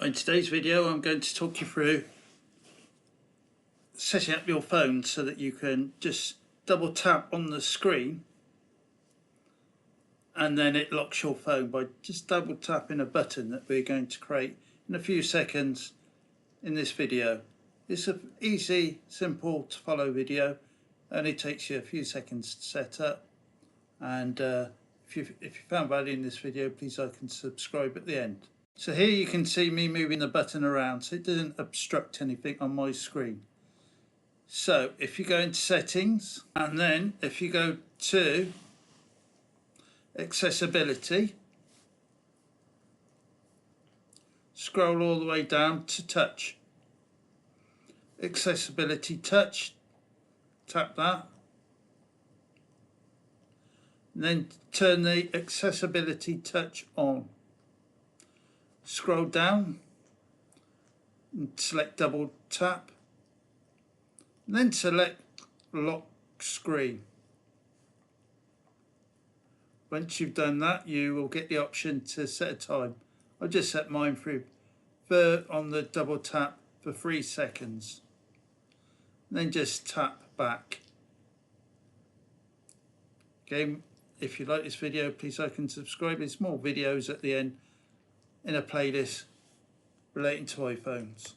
In today's video I'm going to talk you through setting up your phone so that you can just double tap on the screen and then it locks your phone by just double tapping a button that we're going to create in a few seconds in this video. It's an easy, simple to follow video, only takes you a few seconds to set up, and if you found value in this video, please like and subscribe at the end. So here you can see me moving the button around so it doesn't obstruct anything on my screen. So if you go into settings, and then if you go to accessibility, scroll all the way down to touch. Accessibility touch, tap that, and then turn the accessibility touch on. Scroll down and select double tap, and then select lock screen. Once you've done that, you will get the option to set a time. I've just set mine on the double tap for 3 seconds. And then just tap back. Okay, if you like this video, please like and subscribe. There's more videos at the end in a playlist relating to iPhones.